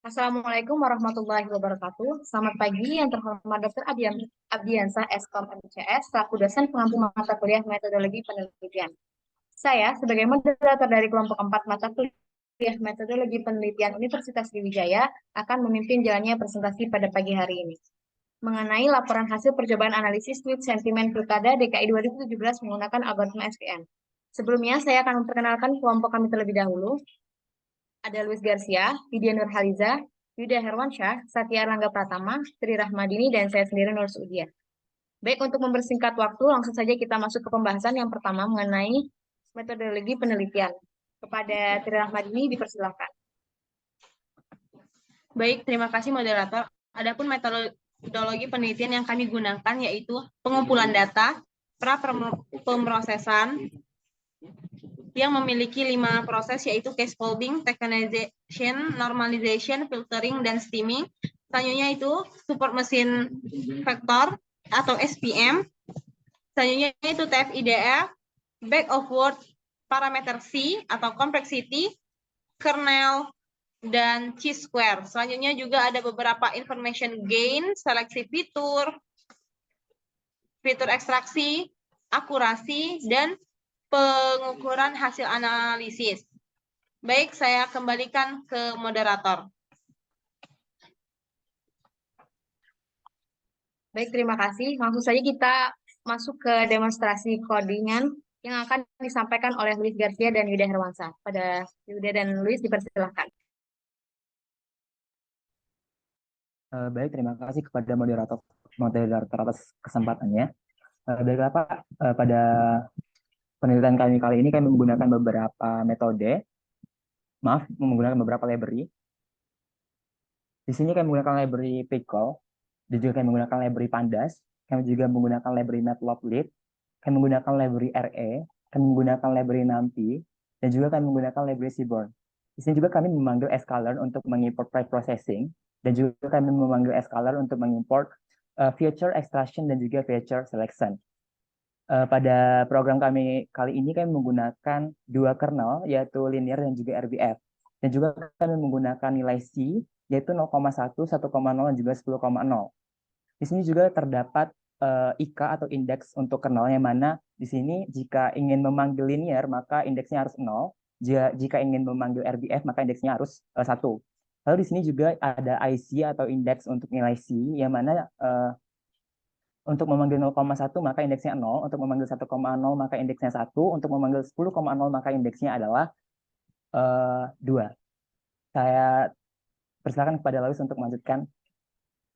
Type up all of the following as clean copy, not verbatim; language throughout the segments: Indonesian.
Assalamualaikum warahmatullahi wabarakatuh. Selamat pagi yang terhormat Dr. Abdiansah Eskom MCS, selaku dosen pengampu mata kuliah metodologi penelitian. Saya sebagai moderator dari kelompok 4 mata kuliah metodologi penelitian Universitas Sriwijaya akan memimpin jalannya presentasi pada pagi hari ini mengenai laporan hasil percobaan analisis tweet sentimen Pilkada DKI 2017 menggunakan algoritma SPM. Sebelumnya, saya akan memperkenalkan kelompok kami terlebih dahulu. Ada Luis Garcia, Widya Nurhaliza, Yuda Herwansyah, Satya Rangga Pratama, Tri Rahmadini, dan saya sendiri Nur Sudia. Baik, untuk mempersingkat waktu, langsung saja kita masuk ke pembahasan yang pertama mengenai metodologi penelitian. Kepada Tri Rahmadini, dipersilakan. Baik, terima kasih moderator. Adapun metodologi penelitian yang kami gunakan yaitu pengumpulan data, pemrosesan, yang memiliki 5 proses yaitu case folding, tokenization, normalization, filtering, dan steaming. Selanjutnya itu support mesin vector atau SPM. Selanjutnya itu TF-IDF, back of word, parameter C atau complexity, kernel, dan chi-square. Selanjutnya juga ada beberapa information gain, seleksi fitur, fitur ekstraksi, akurasi, dan pengukuran hasil analisis. Baik, saya kembalikan ke moderator. Baik, terima kasih. Langsung saja kita masuk ke demonstrasi codingan yang akan disampaikan oleh Luis Garcia dan Yuda Herwansyah. Pada Yuda dan Luis, dipersilakan. Baik, terima kasih kepada moderator atas kesempatannya. Baiklah Pak, pada penelitian kami kali ini kami menggunakan beberapa metode, menggunakan beberapa library. Di sini kami menggunakan library Pickle, dan juga kami menggunakan library Pandas, kami juga menggunakan library Matplotlib, kami menggunakan library RE, kami menggunakan library NumPy, dan juga kami menggunakan library Seaborn. Di sini juga kami memanggil sklearn untuk mengimport preprocessing, dan juga kami memanggil sklearn untuk mengimport feature extraction dan juga feature selection. Pada program kami kali ini kami menggunakan 2 kernel, yaitu linear dan juga RBF. Dan juga kami menggunakan nilai C, yaitu 0,1, 1,0, dan juga 10,0. Di sini juga terdapat IK atau indeks untuk kernel, yang mana di sini jika ingin memanggil linear maka indeksnya harus 0, jika ingin memanggil RBF maka indeksnya harus 1. Lalu di sini juga ada IC atau indeks untuk nilai C, yang mana untuk memanggil 0,1 maka indeksnya 0, untuk memanggil 1,0 maka indeksnya 1, untuk memanggil 10,0 maka indeksnya adalah 2. Saya persilakan kepada Laus untuk melanjutkan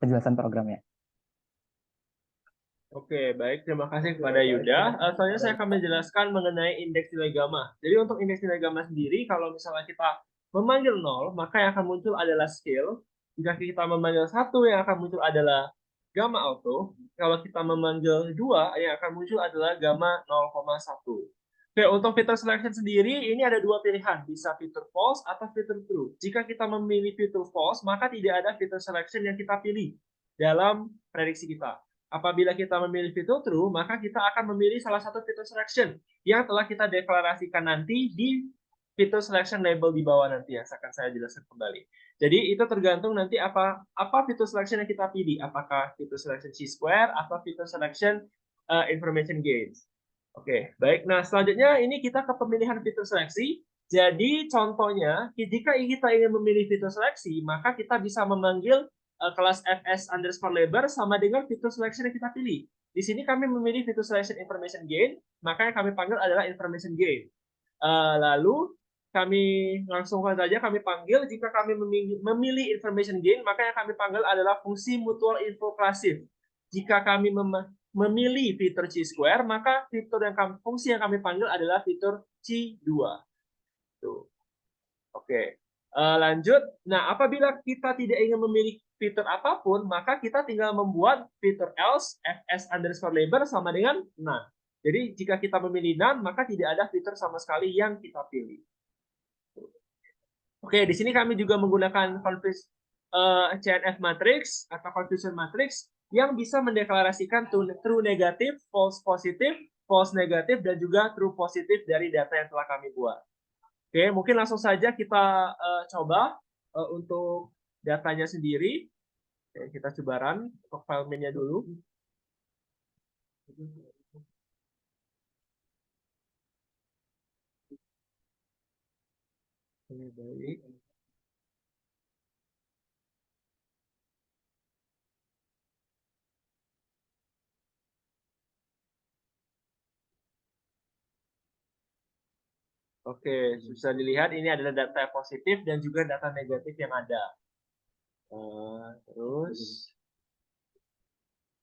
penjelasan programnya. Oke, baik. Terima kasih kepada Yuda. Selanjutnya saya akan menjelaskan mengenai indeks nilai gamma. Jadi untuk indeks nilai gamma sendiri, kalau misalnya kita memanggil 0, maka yang akan muncul adalah scale. Jika kita memanggil 1, yang akan muncul adalah gamma auto. Kalau kita memanggil 2, yang akan muncul adalah gamma 0,1. Oke, untuk fitur selection sendiri, ini ada 2 pilihan. Bisa fitur false atau fitur true. Jika kita memilih fitur false, maka tidak ada fitur selection yang kita pilih dalam prediksi kita. Apabila kita memilih fitur true, maka kita akan memilih salah satu fitur selection yang telah kita deklarasikan nanti di fitur selection label di bawah nanti, yang akan saya jelaskan kembali. Jadi itu tergantung nanti apa fitur selection yang kita pilih, apakah fitur selection chi-square atau fitur selection information gains. Oke, baik. Nah, selanjutnya ini kita ke pemilihan fitur seleksi. Jadi contohnya, jika kita ingin memilih fitur seleksi, maka kita bisa memanggil kelas fs_labor sama dengan fitur selection yang kita pilih. Di sini kami memilih fitur selection information gain, maka yang kami panggil adalah information gain. Lalu kami langsung saja kami panggil, jika kami memilih information gain, maka yang kami panggil adalah fungsi mutual info classive. Jika kami memilih fitur chi-square, maka fungsi yang kami panggil adalah fitur chi2. Tuh. Oke. Lanjut. Nah, apabila kita tidak ingin memilih fitur apapun, maka kita tinggal membuat fitur else fs_labor sama dengan none. Jadi jika kita memilih none, maka tidak ada fitur sama sekali yang kita pilih. Oke, di sini kami juga menggunakan CNF matrix atau confusion matrix yang bisa mendeklarasikan true negatif, false positif, false negatif, dan juga true positif dari data yang telah kami buat. Oke, mungkin langsung saja kita coba untuk datanya sendiri. Oke, kita coba run untuk file main-nya dulu. Oke, baik. Oke, bisa dilihat ini adalah data positif dan juga data negatif yang ada. Terus,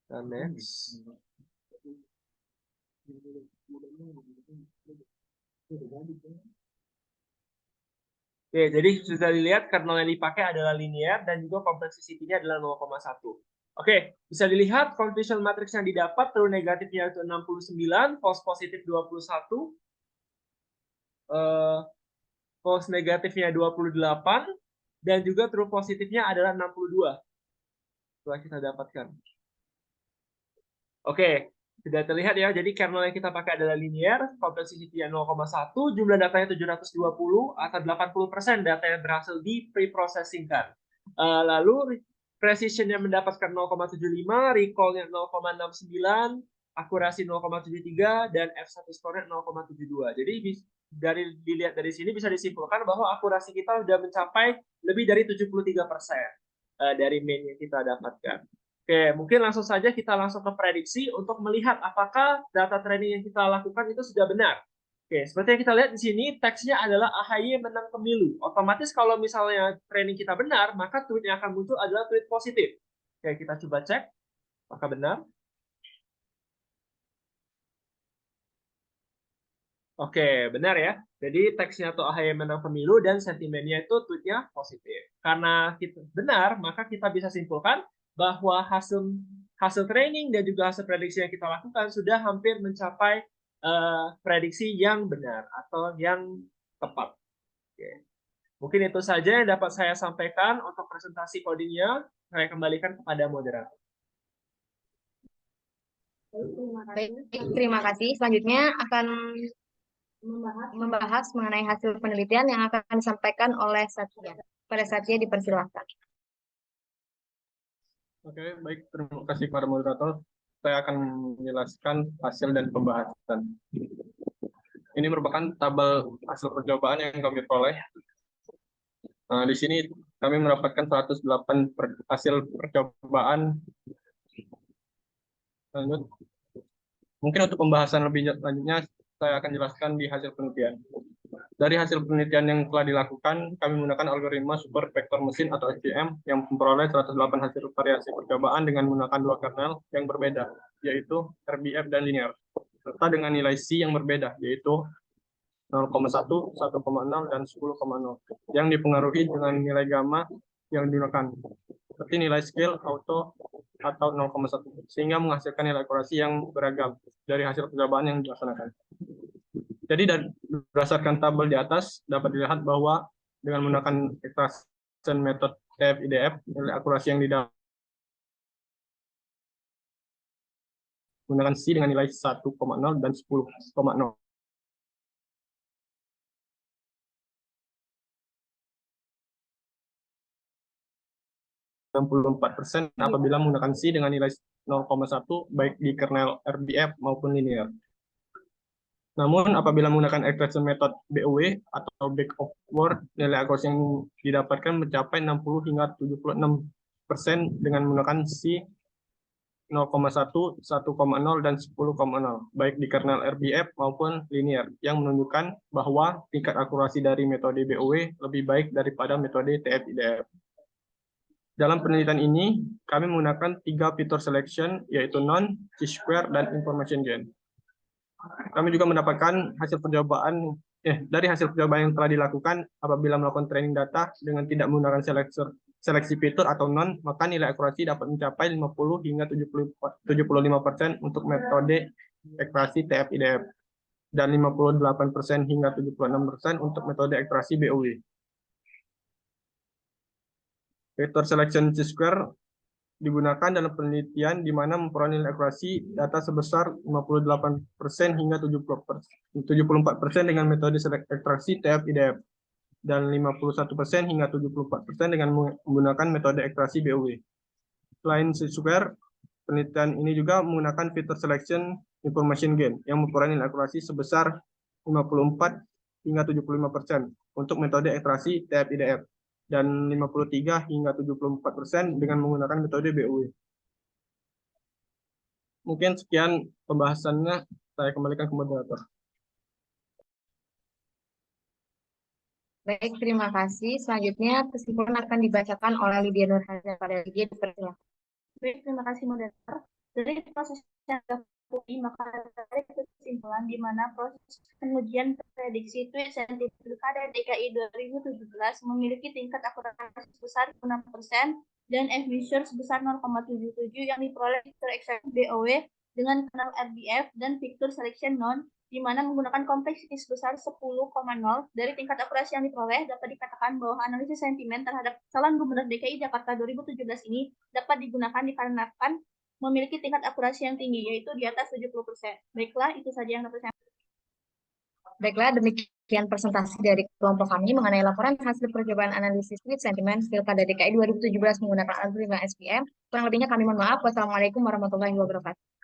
dan next. Oke, jadi sudah dilihat kernel yang dipakai adalah linear dan juga complexity-nya adalah 0,1. Oke, bisa dilihat conditional matrix yang didapat true negatifnya itu 69, false positif 21, false negatifnya 28, dan juga true positifnya adalah 62. Setelah kita dapatkan. Oke, sudah terlihat ya, jadi kernel yang kita pakai adalah linear, complexity-nya 0,1, jumlah datanya 720, atau 80% data yang berhasil di pre-processingkan. Lalu, precision-nya mendapatkan 0,75, recall-nya 0,69, akurasi 0,73, dan F1 score-nya 0,72. Jadi, dilihat dari sini bisa disimpulkan bahwa akurasi kita sudah mencapai lebih dari 73% dari main yang kita dapatkan. Oke, mungkin langsung saja kita langsung ke prediksi untuk melihat apakah data training yang kita lakukan itu sudah benar. Oke, seperti yang kita lihat di sini, teksnya adalah AHY menang pemilu. Otomatis kalau misalnya training kita benar, maka tweet yang akan muncul adalah tweet positif. Oke, kita coba cek apakah benar. Oke, benar ya. Jadi teksnya itu AHY menang pemilu dan sentimennya itu tweetnya positif. Karena kita benar, maka kita bisa simpulkan bahwa hasil training dan juga hasil prediksi yang kita lakukan sudah hampir mencapai prediksi yang benar atau yang tepat. Oke. Mungkin itu saja yang dapat saya sampaikan untuk presentasi codingnya. Saya kembalikan kepada moderator. Baik, terima kasih. Selanjutnya akan membahas mengenai hasil penelitian yang akan disampaikan oleh Satya. Pada Satya dipersilahkan. Oke, baik. Terima kasih kepada moderator. Saya akan menjelaskan hasil dan pembahasan. Ini merupakan tabel hasil percobaan yang kami peroleh. Nah, di sini kami mendapatkan 108 hasil percobaan. Lanjut. Mungkin untuk pembahasan lebih lanjutnya, saya akan jelaskan di hasil penelitian. Dari hasil penelitian yang telah dilakukan, kami menggunakan algoritma super vektor mesin atau SVM yang memperoleh 108 hasil variasi percobaan dengan menggunakan dua kernel yang berbeda, yaitu RBF dan linear, serta dengan nilai C yang berbeda, yaitu 0,1, 1,0, dan 10,0, yang dipengaruhi dengan nilai gamma yang digunakan, seperti nilai scale, auto, atau 0,1, sehingga menghasilkan nilai akurasi yang beragam dari hasil percobaan yang dilaksanakan. Jadi berdasarkan tabel di atas dapat dilihat bahwa dengan menggunakan extraction method TF-IDF, nilai akurasi yang didapat menggunakan C dengan nilai 1,0 dan 10,0. %, apabila menggunakan C dengan nilai 0,1 baik di kernel RBF maupun linear. Namun apabila menggunakan extraction method BOW atau backward, nilai akurasi yang didapatkan mencapai 60 hingga 76% dengan menggunakan C 0,1, 1,0, dan 10,0 baik di kernel RBF maupun linear, yang menunjukkan bahwa tingkat akurasi dari metode BOW lebih baik daripada metode TF-IDF. Dalam penelitian ini, kami menggunakan 3 feature selection, yaitu non, chi-square, dan information gain. Kami juga mendapatkan hasil percobaan dari hasil percobaan yang telah dilakukan apabila melakukan training data dengan tidak menggunakan seleksi fitur atau non, maka nilai akurasi dapat mencapai 50 hingga 75% untuk metode ekstraksi TF-IDF dan 58% hingga 76% untuk metode ekstraksi BOW. Vector selection chi-square digunakan dalam penelitian di mana memperoleh nilai akurasi data sebesar 58% hingga 74% dengan metode ekstraksi TF-IDF dan 51% hingga 74% dengan menggunakan metode ekstraksi BOW. Selain C-square, penelitian ini juga menggunakan filter selection information gain yang mengukur nilai akurasi sebesar 54 hingga 75% untuk metode ekstraksi TF-IDF dan 53 hingga 74% dengan menggunakan metode BOW. Mungkin sekian pembahasannya, saya kembalikan ke moderator. Baik, terima kasih. Selanjutnya kesimpulan akan dibacakan oleh Lydia Nurhaliza. Pada Lydia, dipersilakan. Baik, terima kasih moderator. Dari proses yang dilakukan, maka ada kesimpulan di mana proses pengujian prediksi tweet sensitif Pilkada DKI 2017 memiliki tingkat akurasi sebesar 6% dan F-measure sebesar 0,77 yang diperoleh Victor Extraction BOW dengan kanal RBF dan Victor Selection Non, di mana menggunakan kompleksiti sebesar 10,0 dari tingkat akurasi yang diperoleh, dapat dikatakan bahwa analisis sentimen terhadap calon gubernur DKI Jakarta 2017 ini dapat digunakan dikarenakan memiliki tingkat akurasi yang tinggi, yaitu di atas 70%. Baiklah, itu saja yang dapat saya. Baiklah, demikian presentasi dari kelompok kami mengenai laporan hasil percobaan analisis tweet sentimen Pilkada DKI 2017 menggunakan algoritma SPM. Kurang lebihnya kami mohon maaf. Wassalamualaikum warahmatullahi wabarakatuh.